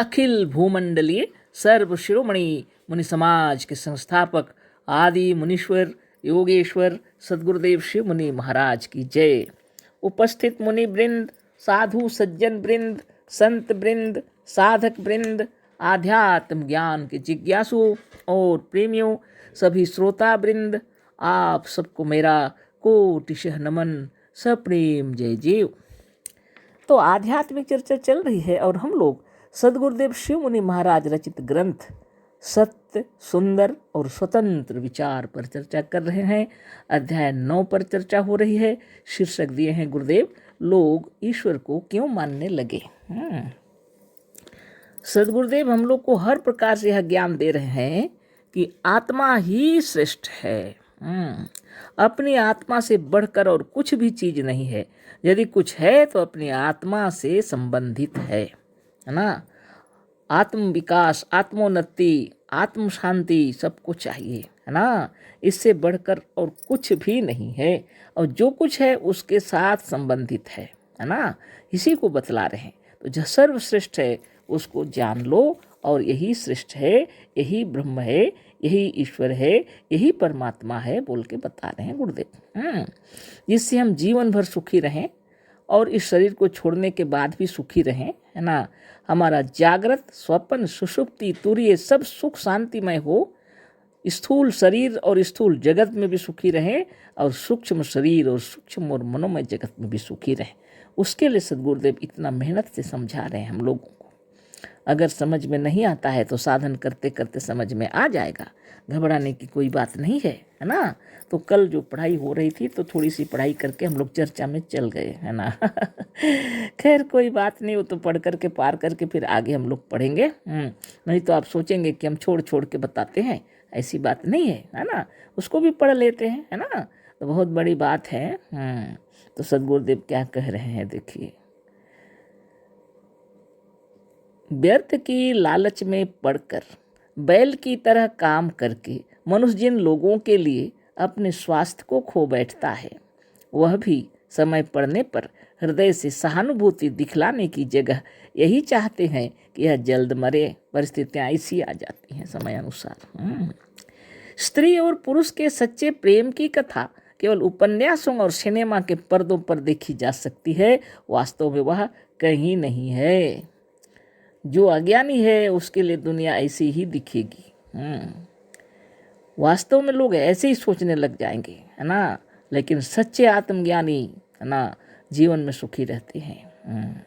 अखिल भूमंडलीय सर्व शिरोमणि मुनि समाज के संस्थापक आदि मुनीश्वर योगेश्वर सद्गुरुदेव शिव मुनि महाराज की जय। उपस्थित मुनि वृंद, साधु सज्जन वृंद, संत वृंद, साधक वृंद, आध्यात्म ज्ञान के जिज्ञासु और प्रेमियों, सभी श्रोता वृंद, आप सबको मेरा कोटिशः नमन, सप्रेम जय जीव। तो आध्यात्मिक चर्चा चल रही है और हम लोग सद्गुरुदेव शिव मुनि महाराज रचित ग्रंथ सत्य, सुंदर और स्वतंत्र विचार पर चर्चा कर रहे हैं। अध्याय 9 पर चर्चा हो रही है। शीर्षक दिए हैं गुरुदेव, लोग ईश्वर को क्यों मानने लगे। सद्गुरुदेव हम लोग को हर प्रकार से यह ज्ञान दे रहे हैं कि आत्मा ही श्रेष्ठ है। अपनी आत्मा से बढ़कर और कुछ भी चीज नहीं है। यदि कुछ है तो अपनी आत्मा से संबंधित है ना। आत्म विकास, आत्मोन्नति, आत्म शांति सबको चाहिए, है ना। इससे बढ़कर और कुछ भी नहीं है और जो कुछ है उसके साथ संबंधित है ना। इसी को बतला रहे हैं। तो जो सर्वश्रेष्ठ है उसको जान लो और यही श्रेष्ठ है, यही ब्रह्म है, यही ईश्वर है, यही परमात्मा है बोल के बता रहे हैं गुरुदेव। जिससे हम जीवन भर सुखी रहें और इस शरीर को छोड़ने के बाद भी सुखी रहें, है ना। हमारा जागृत, स्वप्न, सुषुप्ति, तुरीय सब सुख शांतिमय हो। स्थूल शरीर और स्थूल जगत में भी सुखी रहें और सूक्ष्म शरीर और सूक्ष्म और मनोमय जगत में भी सुखी रहें। उसके लिए सद्गुरुदेव इतना मेहनत से समझा रहे हैं हम लोगों को। अगर समझ में नहीं आता है तो साधन करते करते समझ में आ जाएगा। घबराने की कोई बात नहीं है, है ना। तो कल जो पढ़ाई हो रही थी तो थोड़ी सी पढ़ाई करके हम लोग चर्चा में चल गए, है ना। खैर कोई बात नहीं, वो तो पढ़ करके पार करके फिर आगे हम लोग पढ़ेंगे। नहीं तो आप सोचेंगे कि हम छोड़ छोड़ के बताते हैं, ऐसी बात नहीं है ना। उसको भी पढ़ लेते हैं, है ना। तो बहुत बड़ी बात है। तो सद्गुरुदेव क्या कह रहे हैं देखिए। व्यर्थ की लालच में पड़कर बैल की तरह काम करके मनुष्य जिन लोगों के लिए अपने स्वास्थ्य को खो बैठता है, वह भी समय पड़ने पर हृदय से सहानुभूति दिखलाने की जगह यही चाहते हैं कि यह जल्द मरे। परिस्थितियाँ ऐसी आ जाती हैं समय अनुसार। स्त्री और पुरुष के सच्चे प्रेम की कथा केवल उपन्यासों और सिनेमा के पर्दों पर देखी जा सकती है। वास्तव में वह कहीं नहीं है। जो अज्ञानी है उसके लिए दुनिया ऐसी ही दिखेगी। वास्तव में लोग ऐसे ही सोचने लग जाएंगे, है ना। लेकिन सच्चे आत्मज्ञानी, है ना, जीवन में सुखी रहते हैं।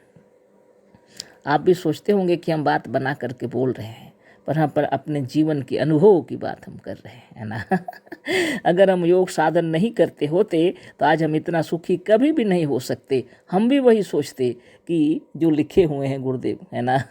आप भी सोचते होंगे कि हम बात बना करके बोल रहे हैं, पर हम पर अपने जीवन के अनुभव की बात हम कर रहे हैं, है ना। अगर हम योग साधन नहीं करते होते तो आज हम इतना सुखी कभी भी नहीं हो सकते। हम भी वही सोचते कि जो लिखे हुए हैं गुरुदेव, है ना।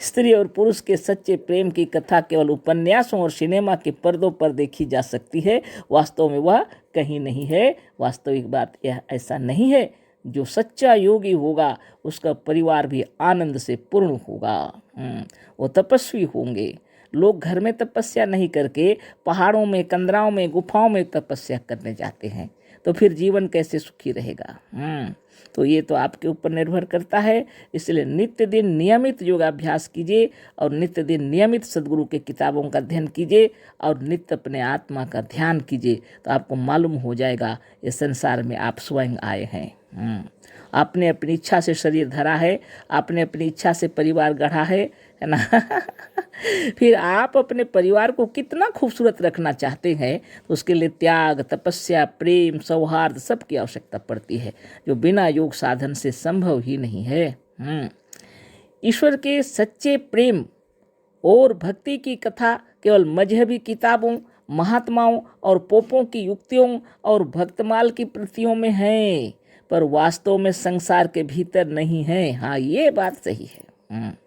स्त्री और पुरुष के सच्चे प्रेम की कथा केवल उपन्यासों और सिनेमा के पर्दों पर देखी जा सकती है। वास्तव में वह कहीं नहीं है। वास्तविक बात यह ऐसा नहीं है। जो सच्चा योगी होगा उसका परिवार भी आनंद से पूर्ण होगा। वो तपस्वी होंगे। लोग घर में तपस्या नहीं करके पहाड़ों में, कंदराओं में, गुफाओं में तपस्या करने जाते हैं। तो फिर जीवन कैसे सुखी रहेगा। तो ये तो आपके ऊपर निर्भर करता है। इसलिए नित्य दिन नियमित योगाभ्यास कीजिए और नित्य दिन नियमित सद्गुरु के किताबों का अध्ययन कीजिए और नित्य अपने आत्मा का ध्यान कीजिए। तो आपको मालूम हो जाएगा ये संसार में आप स्वयं आए हैं। आपने अपनी इच्छा से शरीर धरा है, आपने अपनी इच्छा से परिवार गढ़ा है ना। फिर आप अपने परिवार को कितना खूबसूरत रखना चाहते हैं तो उसके लिए त्याग, तपस्या, प्रेम, सौहार्द सब की आवश्यकता पड़ती है, जो बिना योग साधन से संभव ही नहीं है। ईश्वर के सच्चे प्रेम और भक्ति की कथा केवल मजहबी किताबों, महात्माओं और पोपों की युक्तियों और भक्तमाल की प्रतियों में है, पर वास्तव में संसार के भीतर नहीं है। हाँ, ये बात सही है।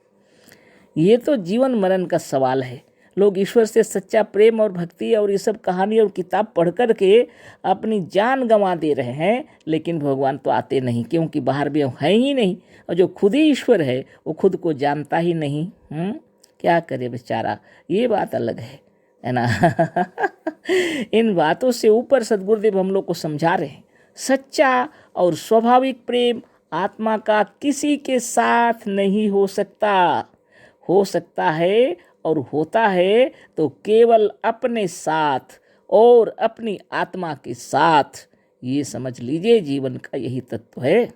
ये तो जीवन मरण का सवाल है। लोग ईश्वर से सच्चा प्रेम और भक्ति और ये सब कहानी और किताब पढ़ कर के अपनी जान गंवा दे रहे हैं, लेकिन भगवान तो आते नहीं, क्योंकि बाहर भी है ही नहीं। और जो खुद ही ईश्वर है वो खुद को जानता ही नहीं। क्या करे बेचारा, ये बात अलग है ना। इन बातों से ऊपर सद्गुरुदेव हम लोग को समझा रहे हैं, सच्चा और स्वाभाविक प्रेम आत्मा का किसी के साथ नहीं हो सकता है और होता है तो केवल अपने साथ और अपनी आत्मा के साथ। ये समझ लीजिए, जीवन का यही तत्व है।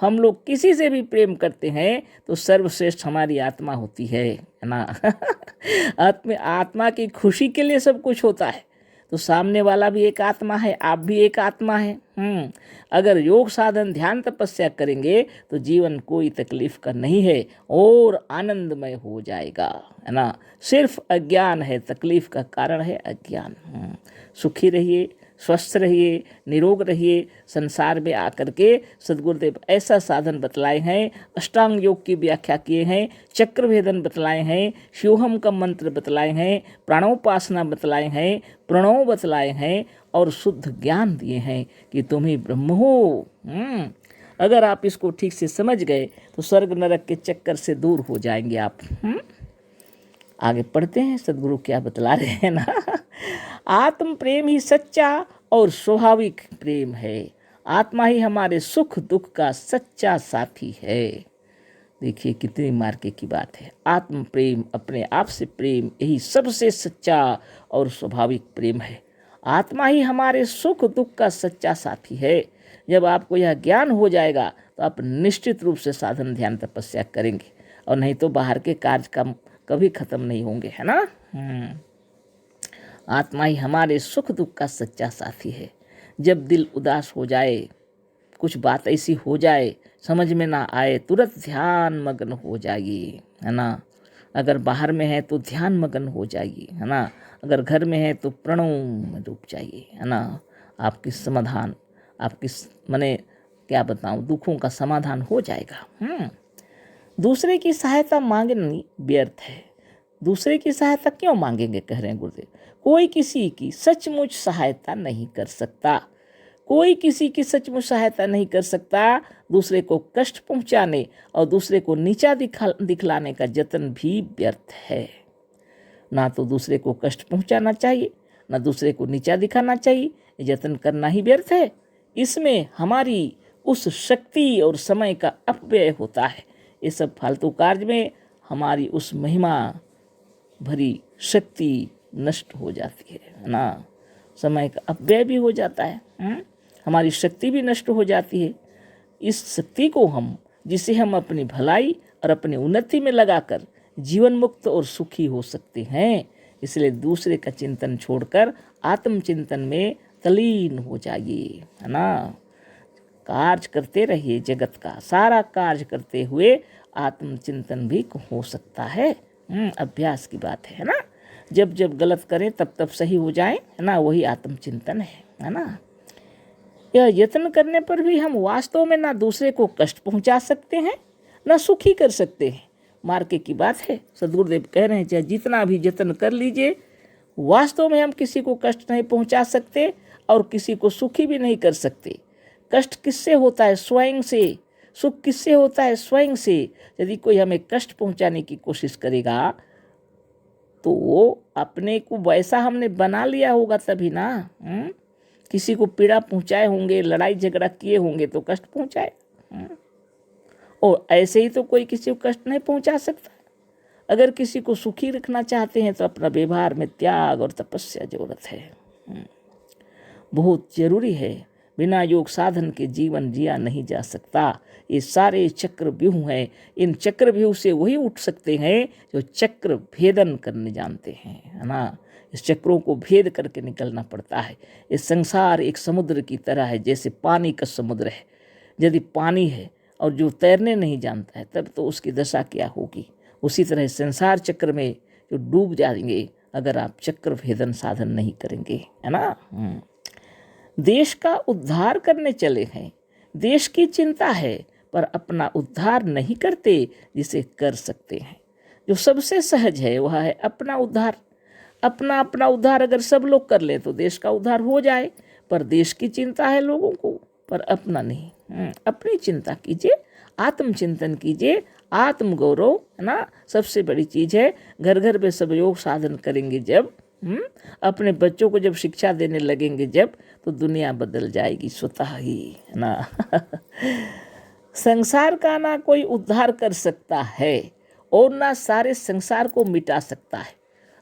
हम लोग किसी से भी प्रेम करते हैं तो सर्वश्रेष्ठ हमारी आत्मा होती है ना। आत्मा की खुशी के लिए सब कुछ होता है। तो सामने वाला भी एक आत्मा है, आप भी एक आत्मा है। अगर योग साधन ध्यान तपस्या करेंगे तो जीवन कोई तकलीफ का नहीं है और आनंदमय हो जाएगा, है ना। सिर्फ अज्ञान है, तकलीफ का कारण है अज्ञान। सुखी रहिए, स्वस्थ रहिए, निरोग रहिए। संसार में आकर के सद्गुरुदेव ऐसा साधन बतलाए हैं, अष्टांग योग की व्याख्या किए हैं, चक्र भेदन बतलाए हैं, शिवहम का मंत्र बतलाए हैं, प्राणोपासना बतलाए हैं, प्रणव बतलाए हैं और शुद्ध ज्ञान दिए हैं कि तुम ही ब्रह्म हो। अगर आप इसको ठीक से समझ गए तो स्वर्ग नरक के चक्कर से दूर हो जाएंगे आप। आगे पढ़ते हैं सद्गुरु क्या बतला रहे हैं ना। आत्म प्रेम ही सच्चा और स्वाभाविक प्रेम है। आत्मा ही हमारे सुख दुख का सच्चा साथी है। देखिए कितनी मार्के की बात है। आत्म प्रेम, अपने आप से प्रेम, यही सबसे सच्चा और स्वाभाविक प्रेम है। आत्मा ही हमारे सुख दुख का सच्चा साथी है। जब आपको यह ज्ञान हो जाएगा तो आप निश्चित रूप से साधन ध्यान तपस्या करेंगे, और नहीं तो बाहर के कार्य का कभी खत्म नहीं होंगे, है ना। आत्मा ही हमारे सुख दुख का सच्चा साथी है। जब दिल उदास हो जाए, कुछ बात ऐसी हो जाए समझ में ना आए, तुरंत ध्यान मग्न हो जाइए, है ना। अगर बाहर में है तो ध्यान मग्न हो जाइए, है ना। अगर घर में है तो प्रणव में डूब जाइए, है ना। आपकी समाधान, आपकी माने क्या बताऊं, दुखों का समाधान हो जाएगा। दूसरे की सहायता मांगनी व्यर्थ है। दूसरे की सहायता क्यों मांगेंगे, कह रहे हैं गुरुदेव। कोई किसी की सचमुच सहायता नहीं कर सकता। कोई किसी की सचमुच सहायता नहीं कर सकता। दूसरे को कष्ट पहुंचाने और दूसरे को नीचा दिखलाने का जतन भी व्यर्थ है। ना तो दूसरे को कष्ट पहुंचाना चाहिए, ना दूसरे को नीचा दिखाना चाहिए। ये जतन करना ही व्यर्थ है। इसमें हमारी उस शक्ति और समय का अपव्यय होता है। ये सब फालतू कार्य में हमारी उस महिमा भरी शक्ति नष्ट हो जाती है ना। समय का अपव्यय भी हो जाता है। हमारी शक्ति भी नष्ट हो जाती है। इस शक्ति को जिसे हम अपनी भलाई और अपनी उन्नति में लगाकर जीवन मुक्त और सुखी हो सकते हैं। इसलिए दूसरे का चिंतन छोड़कर आत्मचिंतन में तल्लीन हो जाइए, है ना। कार्य करते रहिए, जगत का सारा कार्य करते हुए आत्मचिंतन भी हो सकता है। अभ्यास की बात है ना। जब जब गलत करें तब तब सही हो जाए, है ना। वही आत्मचिंतन है ना। यह यत्न करने पर भी हम वास्तव में ना दूसरे को कष्ट पहुंचा सकते हैं, ना सुखी कर सकते हैं। मार्के की बात है। सद्गुरुदेव कह रहे हैं चाहे जितना भी यत्न कर लीजिए, वास्तव में हम किसी को कष्ट नहीं पहुंचा सकते और किसी को सुखी भी नहीं कर सकते। कष्ट किससे होता है? स्वयं से। सुख किससे होता है? स्वयं से। यदि कोई हमें कष्ट पहुंचाने की कोशिश करेगा तो वो अपने को वैसा हमने बना लिया होगा तभी ना। किसी को पीड़ा पहुंचाए होंगे, लड़ाई झगड़ा किए होंगे तो कष्ट पहुंचाए। और ऐसे ही तो कोई किसी को कष्ट नहीं पहुंचा सकता। अगर किसी को सुखी रखना चाहते हैं तो अपना व्यवहार में त्याग और तपस्या जरूरत है, बहुत जरूरी है। बिना योग साधन के जीवन जिया नहीं जा सकता। ये सारे चक्र व्यूह हैं। इन चक्र व्यूह से वही उठ सकते हैं जो चक्र भेदन करने जानते हैं, है ना। इस चक्रों को भेद करके निकलना पड़ता है। इस संसार एक समुद्र की तरह है, जैसे पानी का समुद्र है। यदि पानी है और जो तैरने नहीं जानता है तब तो उसकी दशा क्या होगी। उसी तरह संसार चक्र में जो डूब जाएंगे अगर आप चक्र भेदन साधन नहीं करेंगे, है ना। देश का उद्धार करने चले हैं। देश की चिंता है पर अपना उद्धार नहीं करते जिसे कर सकते हैं। जो सबसे सहज है वह है अपना उद्धार। अपना उद्धार अगर सब लोग कर ले तो देश का उद्धार हो जाए। पर देश की चिंता है लोगों को, पर अपना नहीं। अपनी चिंता कीजिए, आत्मचिंतन कीजिए, आत्म गौरव, है ना, सबसे बड़ी चीज़ है। घर घर में सब योग साधन करेंगे जब, अपने बच्चों को जब शिक्षा देने लगेंगे जब, तो दुनिया बदल जाएगी स्वतः ही, है ना। संसार का ना कोई उद्धार कर सकता है और ना सारे संसार को मिटा सकता है।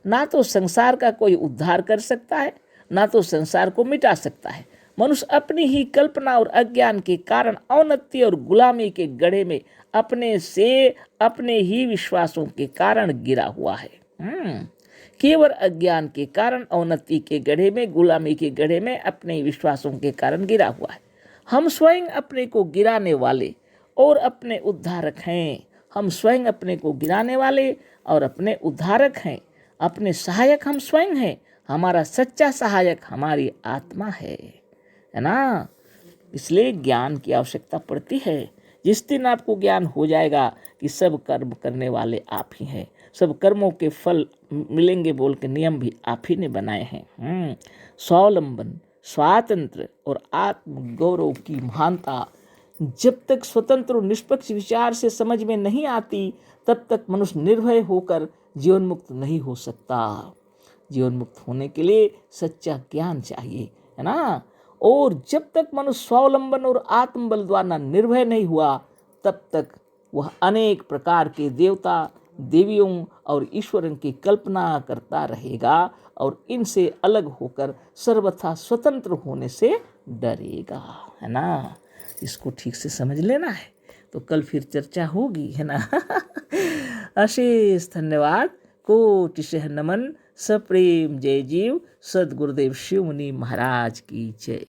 ना तो संसार का कोई उद्धार कर सकता है, ना तो संसार को मिटा सकता है। मनुष्य अपनी ही कल्पना और अज्ञान के कारण अवनति और गुलामी के गड्ढे में अपने से अपने ही विश्वासों के कारण गिरा हुआ है। केवल अज्ञान के कारण अवनति के गड्ढे में, गुलामी के गड्ढे में अपने विश्वासों के कारण गिरा हुआ है। हम स्वयं अपने को गिराने वाले और अपने उद्धारक हैं। हम स्वयं अपने को गिराने वाले और अपने उद्धारक हैं। अपने सहायक हम स्वयं हैं। हमारा सच्चा सहायक हमारी आत्मा है ना। इसलिए ज्ञान की आवश्यकता पड़ती है। जिस दिन आपको ज्ञान हो जाएगा कि सब कर्म करने वाले आप ही हैं, सब कर्मों के फल मिलेंगे बोल के नियम भी आप ही ने बनाए हैं। स्वावलंबन, स्वातंत्र और आत्मगौरव की महानता जब तक स्वतंत्र और निष्पक्ष विचार से समझ में नहीं आती, तब तक मनुष्य निर्भय होकर जीवन मुक्त नहीं हो सकता। जीवन मुक्त होने के लिए सच्चा ज्ञान चाहिए, है ना। और जब तक मनुष्य स्वावलंबन और आत्मबल द्वारा निर्भय नहीं हुआ, तब तक वह अनेक प्रकार के देवता, देवियों और ईश्वरों की कल्पना करता रहेगा और इनसे अलग होकर सर्वथा स्वतंत्र होने से डरेगा, है ना। इसको ठीक से समझ लेना है, तो कल फिर चर्चा होगी, है ना। अशेष धन्यवाद, कोटिशः नमन, सप्रेम जय जीव। सद्गुरुदेव शिव मुनि महाराज की जय।